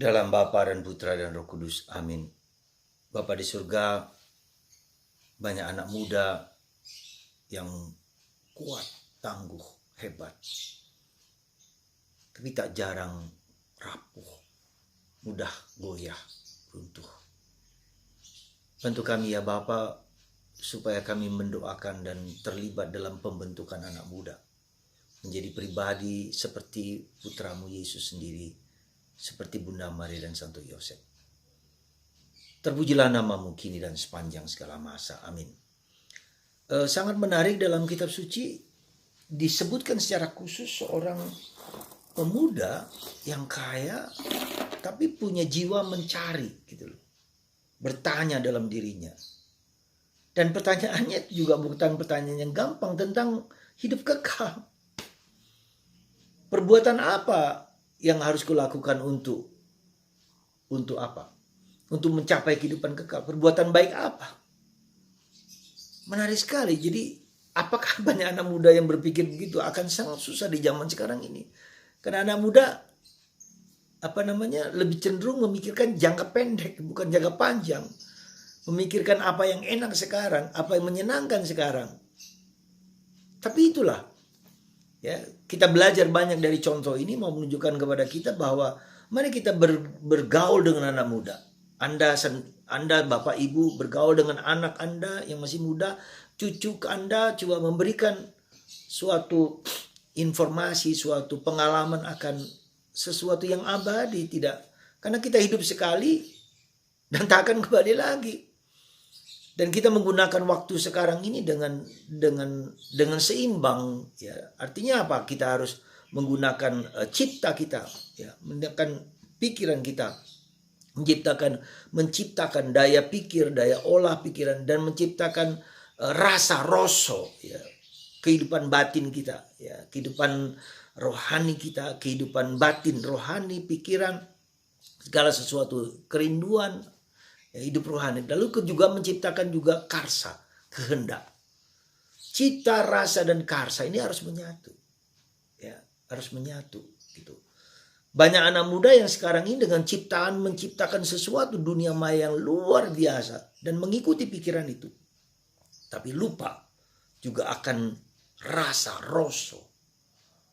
Dalam Bapa dan Putra dan Roh Kudus. Amin. Bapa di surga, banyak anak muda yang kuat, tangguh, hebat. Tapi tak jarang rapuh, mudah goyah, runtuh. Bantu kami ya Bapa, supaya kami mendoakan dan terlibat dalam pembentukan anak muda. Menjadi pribadi seperti putramu Yesus sendiri, seperti Bunda Maria dan Santo Yosef. Terpujilah namamu kini dan sepanjang segala masa. Amin. Sangat menarik dalam kitab suci disebutkan secara khusus seorang pemuda yang kaya tapi punya jiwa mencari gitu loh. Bertanya dalam dirinya. Dan pertanyaannya juga bukan pertanyaan yang gampang tentang hidup kekal. Perbuatan apa yang harus kulakukan untuk apa? Untuk mencapai kehidupan kekal. Perbuatan baik apa? Menarik sekali. Jadi apakah banyak anak muda yang berpikir begitu? Akan sangat susah di zaman sekarang ini. Karena anak muda lebih cenderung memikirkan jangka pendek, bukan jangka panjang. Memikirkan apa yang enak sekarang, apa yang menyenangkan sekarang. Tapi itulah, ya, kita belajar banyak dari contoh ini, mau menunjukkan kepada kita bahwa mari kita bergaul dengan anak muda. Anda Bapak Ibu bergaul dengan anak Anda yang masih muda, cucu Anda, coba memberikan suatu informasi, suatu pengalaman akan sesuatu yang abadi, tidak. Karena kita hidup sekali dan tak akan kembali lagi. Dan kita menggunakan waktu sekarang ini dengan seimbang, ya. Artinya apa? Kita harus menggunakan cipta kita, ya, menggunakan pikiran kita, menciptakan daya pikir, daya olah pikiran, dan menciptakan rasa roso, ya, kehidupan batin kita, ya, kehidupan rohani kita, kehidupan batin rohani, pikiran, segala sesuatu, kerinduan, ya, hidup rohani. Lalu juga menciptakan juga karsa, kehendak. Cita, rasa, dan karsa ini harus menyatu, ya, harus menyatu gitu. Banyak anak muda yang sekarang ini dengan ciptaan menciptakan sesuatu dunia maya yang luar biasa dan mengikuti pikiran itu, tapi lupa juga akan rasa, roso,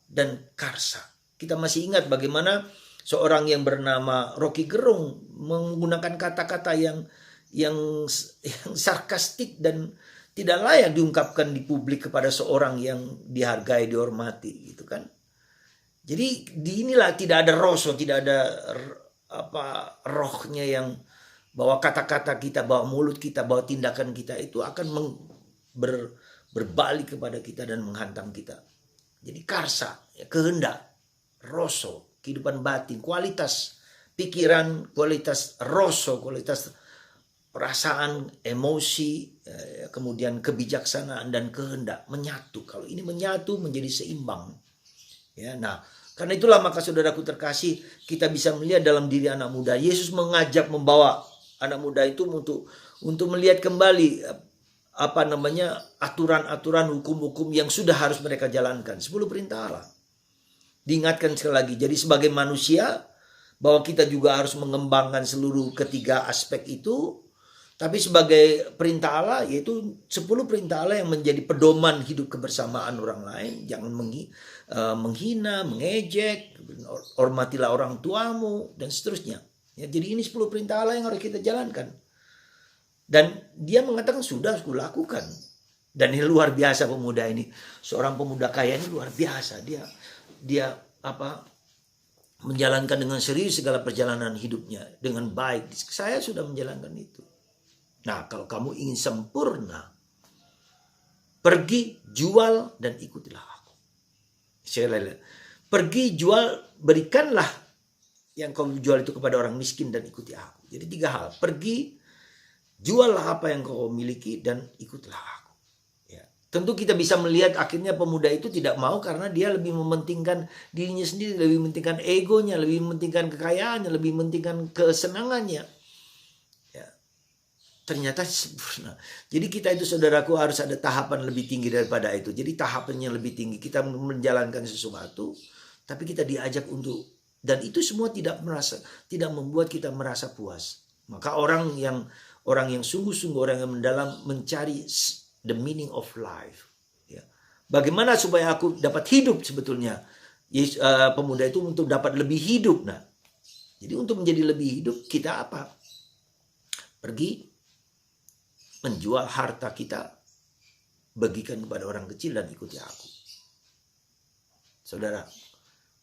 dan karsa. Kita masih ingat bagaimana seorang yang bernama Rocky Gerung menggunakan kata-kata yang sarkastik dan tidak layak diungkapkan di publik kepada seorang yang dihargai, dihormati, gitu kan. Jadi inilah tidak ada roso, tidak ada rohnya yang bahwa kata-kata kita, bahwa mulut kita, bahwa tindakan kita itu akan berbalik kepada kita dan menghantam kita. Jadi karsa, ya, kehendak, roso, kehidupan batin, kualitas pikiran, kualitas roso, kualitas perasaan, emosi, kemudian kebijaksanaan dan kehendak menyatu. Kalau ini menyatu menjadi seimbang. Ya, nah, karena itulah maka saudaraku terkasih, kita bisa melihat dalam diri anak muda. Yesus mengajak membawa anak muda itu untuk melihat kembali aturan-aturan, hukum-hukum yang sudah harus mereka jalankan. 10 perintah Allah. Diingatkan sekali lagi. Jadi sebagai manusia bahwa kita juga harus mengembangkan seluruh ketiga aspek itu. Tapi sebagai perintah Allah, yaitu 10 perintah Allah yang menjadi pedoman hidup kebersamaan orang lain. Jangan menghina, mengejek, hormatilah orang tuamu, dan seterusnya. Ya, jadi ini 10 perintah Allah yang harus kita jalankan. Dan dia mengatakan sudah aku lakukan. Dan ini luar biasa pemuda ini. Seorang pemuda kaya ini luar biasa. Dia menjalankan dengan serius segala perjalanan hidupnya dengan baik. Saya sudah menjalankan itu. Nah, kalau kamu ingin sempurna, pergi, jual, dan ikutilah aku. Pergi, jual, berikanlah yang kamu jual itu kepada orang miskin dan ikuti aku. Jadi 3 hal. Pergi, juallah apa yang kau miliki dan ikutilah aku. Ya. Tentu kita bisa melihat akhirnya pemuda itu tidak mau karena dia lebih mementingkan dirinya sendiri, lebih mementingkan egonya, lebih mementingkan kekayaannya, lebih mementingkan kesenangannya. Ternyata sempurna. Jadi kita itu saudaraku harus ada tahapan lebih tinggi daripada itu. Jadi tahapannya lebih tinggi. Kita menjalankan sesuatu, tapi kita diajak untuk Dan itu semua tidak membuat kita merasa puas. Maka orang yang sungguh-sungguh, orang yang mendalam mencari the meaning of life. Ya. Bagaimana supaya aku dapat hidup sebetulnya? Pemuda itu untuk dapat lebih hidup. Nah, jadi untuk menjadi lebih hidup kita apa? Pergi menjual harta kita, bagikan kepada orang kecil dan ikuti aku. Saudara,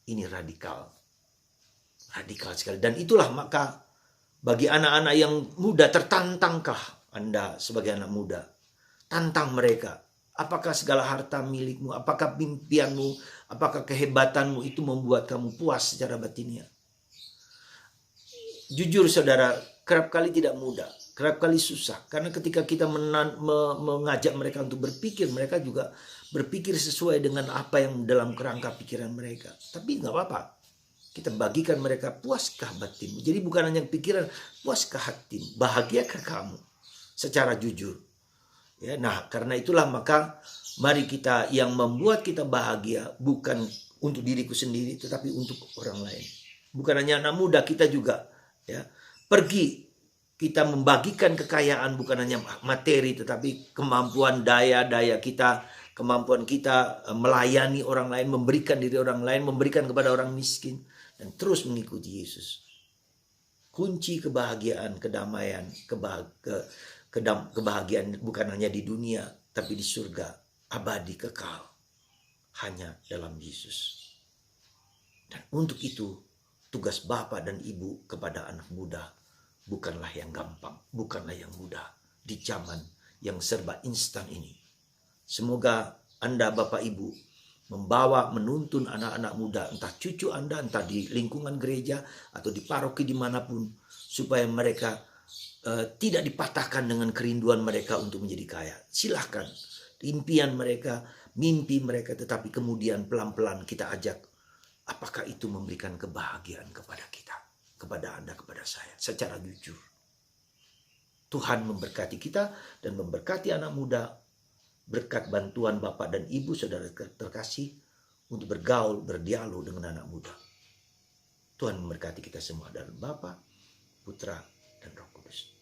ini radikal. Radikal sekali. Dan itulah maka bagi anak-anak yang muda, tertantangkah Anda sebagai anak muda? Tantang mereka. Apakah segala harta milikmu, apakah impianmu, apakah kehebatanmu itu membuat kamu puas secara batinnya? Jujur saudara, kerap kali tidak mudah, kerap kali susah. Karena ketika kita mengajak mereka untuk berpikir, mereka juga berpikir sesuai dengan apa yang dalam kerangka pikiran mereka. Tapi nggak apa-apa. Kita bagikan mereka, puaskah batinmu? Jadi bukan hanya pikiran, puaskah hatimu? Bahagiakah kamu? Secara jujur. Ya, nah karena itulah maka mari kita, yang membuat kita bahagia bukan untuk diriku sendiri, tetapi untuk orang lain. Bukan hanya anak muda, kita juga ya pergi, kita membagikan kekayaan, bukan hanya materi, tetapi kemampuan daya kita, kemampuan kita melayani orang lain, memberikan diri orang lain, memberikan kepada orang miskin, dan terus mengikuti Yesus. Kunci kebahagiaan, kedamaian, kebahagiaan bukan hanya di dunia, tapi di surga, abadi kekal, hanya dalam Yesus. Dan untuk itu, tugas Bapa dan Ibu kepada anak muda bukanlah yang gampang, bukanlah yang mudah di zaman yang serba instan ini. Semoga Anda Bapak Ibu menuntun anak-anak muda, entah cucu Anda, entah di lingkungan gereja atau di paroki dimanapun, supaya mereka tidak dipatahkan dengan kerinduan mereka untuk menjadi kaya. Silahkan, impian mereka, mimpi mereka, tetapi kemudian pelan-pelan kita ajak, apakah itu memberikan kebahagiaan kepada kita, kepada Anda, kepada saya, secara jujur. Tuhan memberkati kita dan memberkati anak muda, berkat bantuan Bapak dan Ibu saudara terkasih untuk bergaul, berdialog dengan anak muda. Tuhan memberkati kita semua dalam Bapa, Putra, dan Roh Kudus.